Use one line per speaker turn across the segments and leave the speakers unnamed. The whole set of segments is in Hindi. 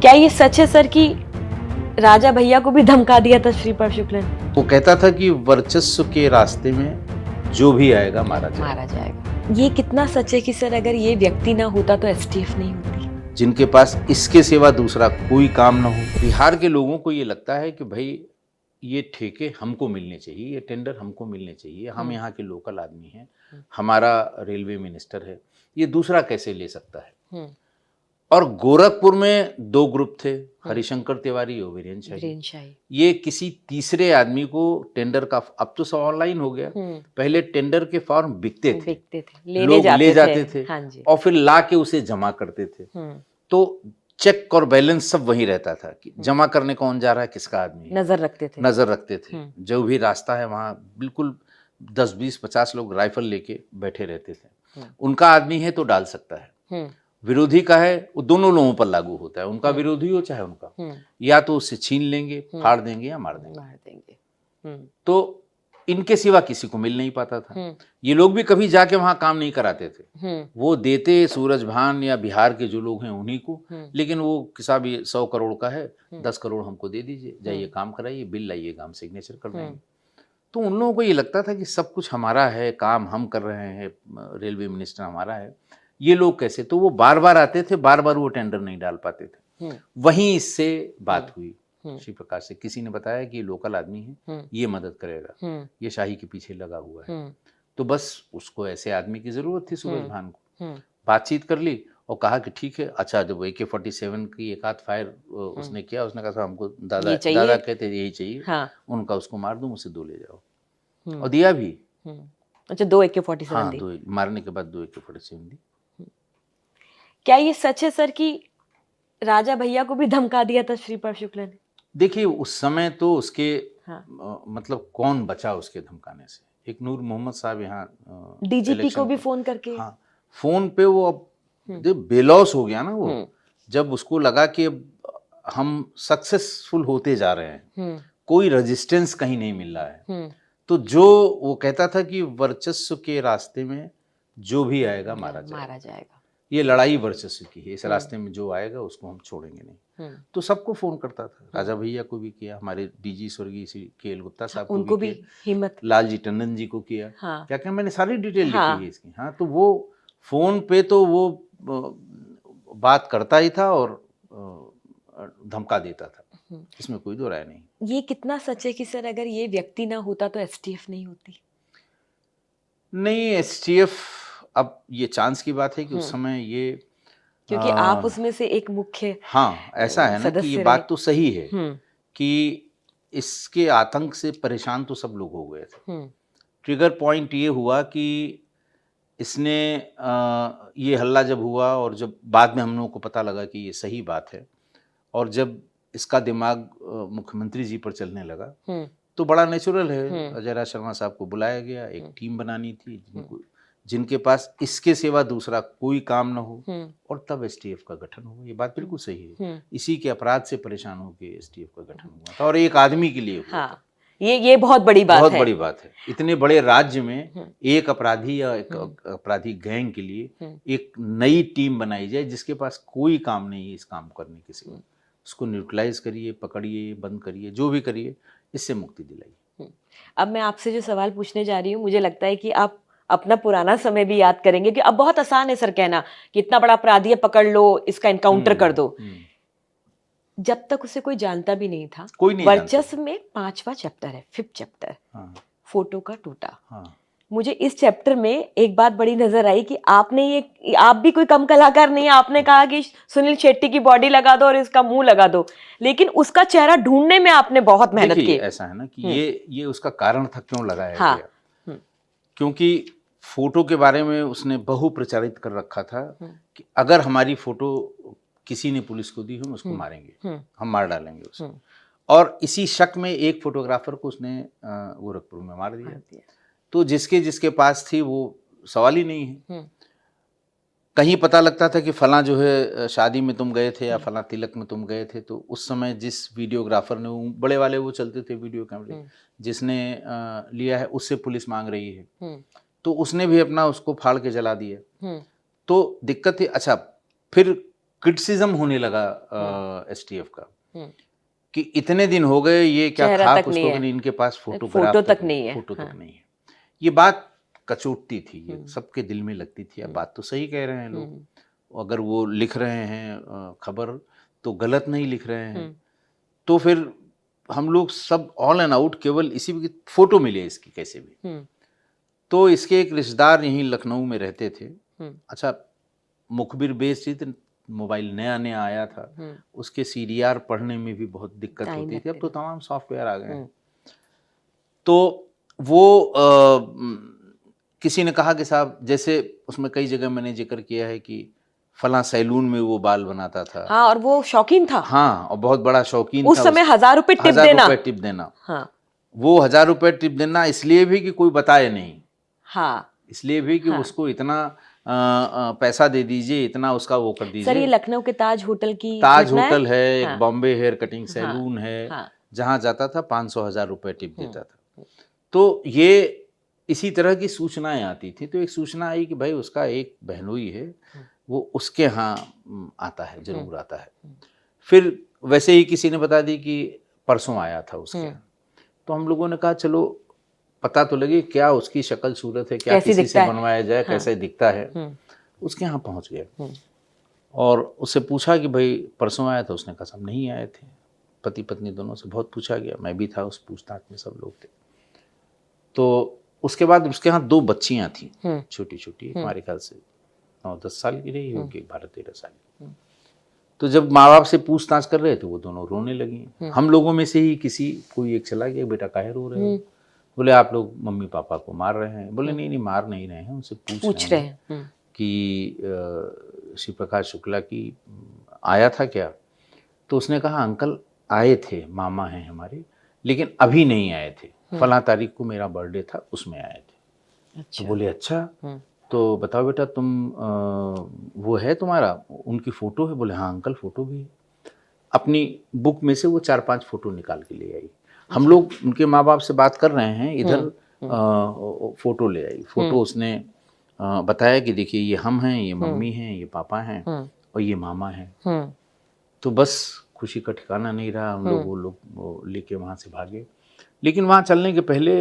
क्या ये सच है सर कि राजा भैया को भी धमका दिया था श्रीपाद शुक्ला ने?
वो कहता था कि वर्चस्व के रास्ते में जो भी आएगा मारा
मारा
जाएगा।
जाएगा। ये कितना सच है कि सर अगर ये व्यक्ति ना होता तो एसटीएफ नहीं होती?
जिनके पास इसके सिवा दूसरा कोई काम ना हो। बिहार के लोगों को ये लगता है कि भाई ये ठेके हमको मिलने चाहिए, ये टेंडर हमको मिलने चाहिए, हम यहाँ के लोकल आदमी हैं, हमारा रेलवे मिनिस्टर है, ये दूसरा कैसे ले सकता है। और गोरखपुर में दो ग्रुप थे, हरिशंकर तिवारी और वीरेंद्र शाही। ये किसी तीसरे आदमी को टेंडर का, अब तो सब ऑनलाइन हो गया, पहले टेंडर के फॉर्म बिकते थे, लोग ले जाते थे
हाँ जी।
और फिर ला के उसे जमा करते थे। तो चेक और बैलेंस सब वही रहता था कि जमा करने कौन जा रहा है, किसका आदमी है, नजर रखते थे। जो भी रास्ता है वहां बिल्कुल 10, 20, 50 लोग राइफल लेके बैठे रहते थे। उनका आदमी है तो डाल सकता है, विरोधी का है वो दोनों लोगों पर लागू होता है, उनका विरोधी हो चाहे उनका, या तो उससे छीन लेंगे, फाड़ देंगे या मार देंगे। तो इनके सिवा किसी को मिल नहीं पाता था। ये लोग भी कभी जाके वहां काम नहीं कराते थे, वो देते सूरजभान या बिहार के जो लोग हैं उन्हीं को, लेकिन वो किसा भी 100 करोड़ का है, 10 करोड़ हमको दे दीजिए, जाइए काम कराइए, बिल लाइएगा, हम सिग्नेचर कर देंगे। तो उन लोगों को ये लगता था कि सब कुछ हमारा है, काम हम कर रहे हैं, रेलवे मिनिस्टर हमारा है, ये लोग कैसे। तो वो बार बार आते थे, बार बार वो टेंडर नहीं डाल पाते थे। वहीं इससे बात हुई श्री प्रकाश से, किसी ने बताया कि ये लोकल आदमी है, ये मदद करेगा, ये शाही के पीछे लगा हुआ है। तो बस उसको ऐसे आदमी की जरूरत थी सूरजभान को। बातचीत कर ली और कहा कि ठीक है। अच्छा, जब AK-47 की एक आध फायर उसने किया, उसने कहा हमको दादा कहते यही चाहिए, हाँ। उनका उसको मार दूं, मुझसे 2 ले जाओ, और दिया भी।
अच्छा, 2 AK-47
हाँ,
दी?
2 मारने के बाद 2 AK-47 दी।
क्या ये सच है सर कि राजा भैया को भी धमका दिया था श्रीपाद शुक्ला ने?
देखिए उस समय तो उसके मतलब कौन बचा उसके धमकाने से। एक नूर मोहम्मद साहब यहाँ
डीजीपी को भी फोन करके,
हाँ, फोन पे वो अब बेलौस हो गया ना वो, जब उसको लगा कि अब हम सक्सेसफुल होते जा रहे हैं, कोई रेजिस्टेंस कहीं नहीं मिल रहा है, तो जो वो कहता था कि वर्चस्व के रास्ते में जो भी आएगा मारा जाएगा। ये लड़ाई वर्चस्व की है, इस रास्ते में जो आएगा उसको हम छोड़ेंगे नहीं। तो सबको फोन करता था, राजा भैया को भी किया, हमारे डीजी स्वर्गीय श्री KL गुप्ता साहब को भी किया,
हिम्मत
लालजी टंडन जी को किया। क्या क्या मैंने सारी डिटेल लिखी है इसकी। हाँ, तो वो फोन पे तो वो बात करता ही था और धमका देता था, इसमें कोई दो राय नहीं।
ये कितना सच है कि सर अगर ये व्यक्ति ना होता तो STF नहीं होती?
नहीं, STF अब ये चांस की बात है कि उस समय ये,
क्योंकि आप उसमें से एक मुख्य,
हाँ, ऐसा है ना कि ये बात तो सही है कि इसके आतंक से परेशान तो सब लोग हो गए थे। ट्रिगर पॉइंट ये हुआ कि इसने ये हल्ला जब हुआ और जब बाद में हम लोगों को पता लगा कि ये सही बात है, और जब इसका दिमाग मुख्यमंत्री जी पर चलने लगा, तो बड़ा नेचुरल है, अजय राज शर्मा साहब को बुलाया गया, एक टीम बनानी थी जिनके पास इसके सिवा दूसरा कोई काम ना हो, और तब STF का गठन हुआ। ये बात बिल्कुल सही है, इसी के अपराध से परेशान होकर STF का गठन हुआ था, और एक आदमी के लिए हुआ।
हाँ, ये बहुत बड़ी बात है।
बहुत बड़ी बात है। इतने बड़े राज्य में एक अपराधी या एक अपराधी गैंग के लिए एक नई टीम बनाई जाए जिसके पास कोई काम नहीं है इस काम करने के सिवा, उसको न्यूट्रलाइज करिए, पकड़िए, बंद करिए, जो भी करिए, इससे मुक्ति दिलाइए।
अब मैं आपसे जो सवाल पूछने जा रही हूँ, मुझे लगता है कि आप अपना पुराना समय भी याद करेंगे कि अब बहुत आसान है सर कहना कि इतना बड़ा अपराधी है, पकड़ लो, इसका एनकाउंटर कर दो। जब तक उसे कोई जानता भी नहीं था,
कोई नहीं
वर्चस्व में 5वां चैप्टर है, 5th चैप्टर, फोटो का टूटा। मुझे इस चैप्टर में एक बात बड़ी नजर आई कि आप भी कोई कम कलाकार नहीं है। आपने कहा कि सुनील शेट्टी की बॉडी लगा दो और इसका मुंह लगा दो, लेकिन उसका चेहरा ढूंढने में आपने बहुत मेहनत की।
ऐसा है ना कि ये उसका कारण था क्यों लगाया गया, क्योंकि फोटो के बारे में उसने बहु प्रचारित कर रखा था कि अगर हमारी फोटो किसी ने पुलिस को दी, हम उसको मारेंगे, हम मार डालेंगे उसको। और इसी शक में एक फोटोग्राफर को उसने गोरखपुर में मार दिया। तो जिसके पास थी वो सवाल ही नहीं है। कहीं पता लगता था कि फलां जो है शादी में तुम गए थे या फलां तिलक में तुम गए थे, तो उस समय जिस वीडियोग्राफर ने, वो बड़े वाले वो चलते थे वीडियो कैमरे, जिसने लिया है उससे पुलिस मांग रही है, तो उसने भी अपना उसको फाड़ के जला दिया। तो दिक्कत थी। अच्छा, फिर क्रिटिसिज्म होने लगा एसटीएफ का कि इतने दिन हो गए, ये क्या खा कुछ तो नहीं, इनके पास फोटोग्राफ
तक नहीं है,
फोटो तक नहीं है। ये बात कचोटती थी, ये सबके दिल में लगती थी। अब बात तो सही कह रहे हैं लोग, अगर वो लिख रहे हैं खबर तो गलत नहीं लिख रहे हैं। तो फिर हम लोग सब ऑल एंड आउट केवल इसी की फोटो मिले इसकी कैसे भी। तो इसके एक रिश्तेदार यहीं लखनऊ में रहते थे। अच्छा, मुखबिर बेचित्र मोबाइल नया नया आया था, उसके सीडीआर पढ़ने में भी बहुत दिक्कत होती थी। अब तो तमाम सॉफ्टवेयर आ गए हैं। तो वो किसी ने कहा कि साहब, जैसे उसमें कई जगह मैंने जिक्र किया है कि फला सैलून में वो बाल बनाता था।
हाँ, और वो शौकीन था।
हाँ, और बहुत बड़ा शौकीन
उस
था।
समय 1000 रुपए टिप देना।
हाँ, वो 1000 रुपए टिप देना इसलिए भी कि कोई बताए नहीं।
हाँ,
इसलिए भी कि उसको इतना पैसा दे दीजिए, इतना उसका वो कर दीजिए।
सर, ये लखनऊ के ताज होटल की
ताज होटल है, एक बॉम्बे हेयर कटिंग सैलून है,
हाँ।
जहाँ जाता था 500-1000 रुपए टिप देता था। तो ये इसी तरह की सूचनाएं आती थी। तो एक सूचना आई कि भाई उसका एक बहनोई है, वो उसके यहाँ आता है, जरूर आता है। फिर वैसे ही किसी ने बता दी कि परसों आया था उसके यहाँ। तो हम लोगों ने कहा चलो पता तो लगे क्या उसकी शक्ल सूरत है, क्या किसी से बनवाया जाए, कैसे दिखता है। उसके यहाँ पहुँच गए और उससे पूछा कि भाई परसों आया था। उसने कहा सब नहीं आए थे। पति पत्नी दोनों से बहुत पूछा गया, मैं भी था उस पूछताछ में, सब लोग थे। तो उसके बाद उसके यहाँ 2 बच्चियां थी, छोटी छोटी, हमारे ख्याल से 9-10 साल की रही होगी, 12-13 साल की। तो जब माँ बाप से पूछताछ कर रहे थे, वो दोनों रोने लगी। हम लोगों में से ही कोई एक चला गया, बेटा काहे रो रहे हो? बोले आप लोग मम्मी पापा को मार रहे हैं। बोले नहीं नहीं, मार नहीं रहे हैं, उनसे पूछ रहे हैं कि श्री प्रकाश शुक्ला की आया था क्या? तो उसने कहा अंकल आए थे, मामा हैं हमारे, लेकिन अभी नहीं आए थे, फला तारीख को मेरा बर्थडे था, उसमें आए थे। अच्छा। तो बोले अच्छा, तो बताओ बेटा तुम वो है तुम्हारा, उनकी फ़ोटो है? बोले हाँ अंकल फ़ोटो भी है। अपनी बुक में से वो 4-5 फ़ोटो निकाल के ले आई। हम लोग उनके माँ बाप से बात कर रहे हैं, इधर फ़ोटो ले आई। फ़ोटो उसने बताया कि देखिए ये हम हैं, ये मम्मी हैं, ये पापा हैं और ये मामा हैं। तो बस खुशी का ठिकाना नहीं रहा। हम लोग वो लेके वहाँ से भागे। लेकिन वहाँ चलने के पहले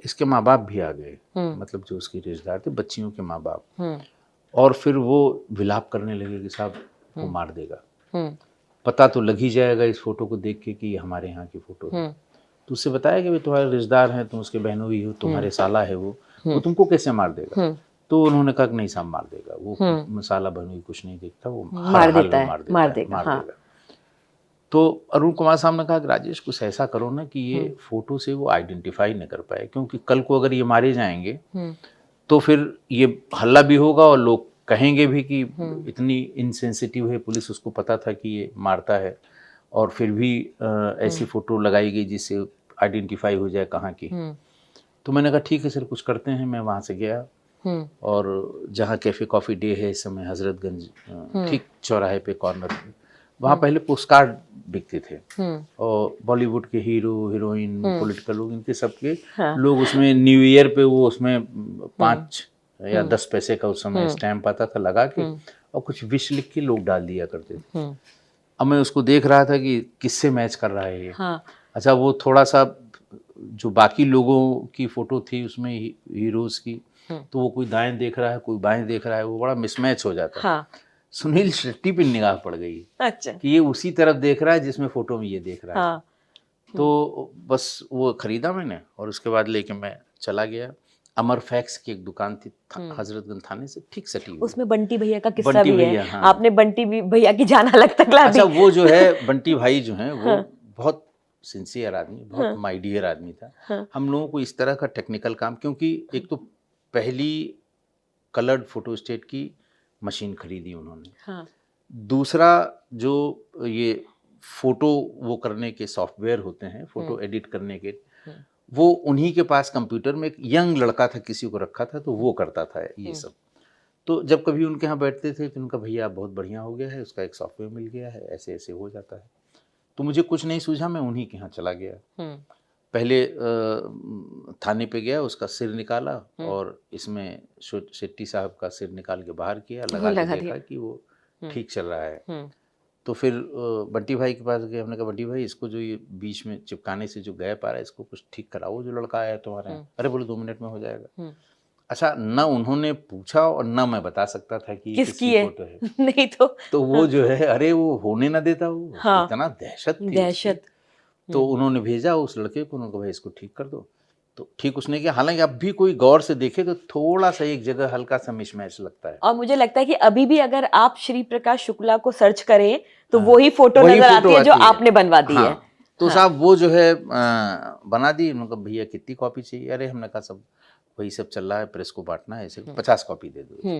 इसके माँ बाप भी आ गए, मतलब जो उसके रिश्तेदार थे, बच्चियों के माँ बाप। और फिर वो विलाप करने लगे कि साहब वो मार देगा, पता तो लग ही जाएगा इस फोटो को देख के कि ये हमारे यहाँ की फोटो है। तो उससे बताया कि भाई तुम्हारे रिश्तेदार हैं, तुम उसके बहनोई हो, तुम्हारे साला है वो तुमको कैसे मार देगा? तो उन्होंने कहा कि नहीं साहब मार देगा, वो साला बहनोई कुछ नहीं देखता, वो मार देगा। तो अरुण कुमार साहब ने कहा कि राजेश कुछ ऐसा करो ना कि ये फोटो से वो आइडेंटिफाई न कर पाए, क्योंकि कल को अगर ये मारे जाएंगे तो फिर ये हल्ला भी होगा और लोग कहेंगे भी कि इतनी इनसेंसिटिव है पुलिस, उसको पता था कि ये मारता है और फिर भी ऐसी फोटो लगाई गई जिससे आइडेंटिफाई हो जाए कहाँ की। तो मैंने कहा ठीक है सर, कुछ करते हैं। मैं वहाँ से गया और जहाँ कैफ़े कॉफ़ी डे है इस समय, हजरतगंज ठीक चौराहे पे कॉर्नर पे, वहाँ पहले पोस्टकार्ड बिकते थे और बॉलीवुड के हीरो हीरोइन, पॉलिटिकल लोग, इनके सबके लोग उसमें न्यू ईयर पे वो उसमें 5 या 10 पैसे का उस समय स्टैम्प आता था लगा के, और कुछ विश लिख के लोग डाल दिया करते थे। अब मैं उसको देख रहा था कि किससे मैच कर रहा है ये। अच्छा, वो थोड़ा सा जो बाकी लोगों की फोटो थी उसमें हीरोज की, तो वो कोई दाएं देख रहा है, कोई बाएं देख रहा है, वो बड़ा मिसमैच हो जाता। सुनील शेट्टी पे निगाह पड़ गई। अच्छा। कि ये उसी तरफ देख रहा है जिसमें फोटो में ये देख रहा है। तो बस वो खरीदा मैंने और उसके बाद लेके मैं चला गया। अमर फैक्स की एक दुकान थी हजरतगंज थाने से ठीक सटी, उसमें बंटी भैया का किस्सा भी है। हाँ। आपने बंटी भैया की जान अलग तक ला दी। अच्छा, वो जो है बंटी भाई जो हैं वो बहुत सिंसियर आदमी, बहुत माय डियर आदमी था। हम लोगों को इस तरह का टेक्निकल काम, क्योंकि एक तो पहली कलर्ड फोटो स्टेट की मशीन खरीदी उन्होंने, दूसरा जो ये फोटो वो करने के सॉफ्टवेयर होते हैं, फोटो एडिट करने के, वो उन्हीं के पास कंप्यूटर में एक यंग लड़का था, किसी को रखा था, तो वो करता था ये सब। तो जब कभी उनके यहाँ बैठते थे तो उनका भैया बहुत बढ़िया हो गया है, उसका एक सॉफ्टवेयर मिल गया है, ऐसे ऐसे हो जाता है। तो मुझे कुछ नहीं सूझा, मैं उन्हीं के यहाँ चला गया। पहले थाने पे गया, उसका सिर निकाला और इसमें शेट्टी साहब का सिर निकाल के बाहर किया, लगा के देखा कि वो ठीक चल रहा है। तो फिर बंटी भाई के पास गए, हमने कहा बंटी भाई इसको जो ये बीच में चिपकाने से जो गैप आ रहा है इसको कुछ ठीक कराओ, जो लड़का आया है तुम्हारे यहाँ। अरे बोले 2 मिनट में हो जाएगा। अच्छा, न उन्होंने पूछा और न मैं बता सकता था कि
किसकी है
फोटो है।
नहीं
तो वो जो है, अरे वो होने ना देता, वो
हाँ,
इतना दहशत थी
दहशत।
तो उन्होंने भेजा उस लड़के को, उन्होंने कहा भाई इसको ठीक कर दो। तो ठीक उसने किया। हालांकि अब भी कोई गौर से देखे तो थोड़ा सा एक जगह हल्का सा मिसमैच लगता है।
और मुझे लगता है कि अभी भी अगर आप श्री प्रकाश शुक्ला को सर्च करें तो वही फोटो नजर आती है जो आपने बनवा दी है।
तो साहब वो जो है बना दी। उन्होंने कहा भैया कितनी कॉपी चाहिए? अरे हमने कहा सब वही सब चल रहा है, प्रेस को बांटना है, ऐसे 50 कॉपी दे दो।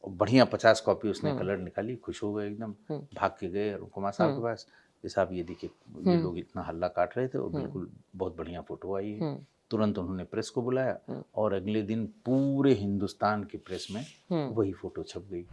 और बढ़िया 50 कॉपी उसने कलर निकाली, खुश हो गए एकदम, भाग के गए कुमार साहब के पास। ये साहब ये देखिए ये लोग इतना हल्ला काट रहे थे और बिल्कुल बहुत बढ़िया फोटो आई है। तुरंत उन्होंने प्रेस को बुलाया और अगले दिन पूरे हिंदुस्तान की प्रेस में वही फोटो छप गई।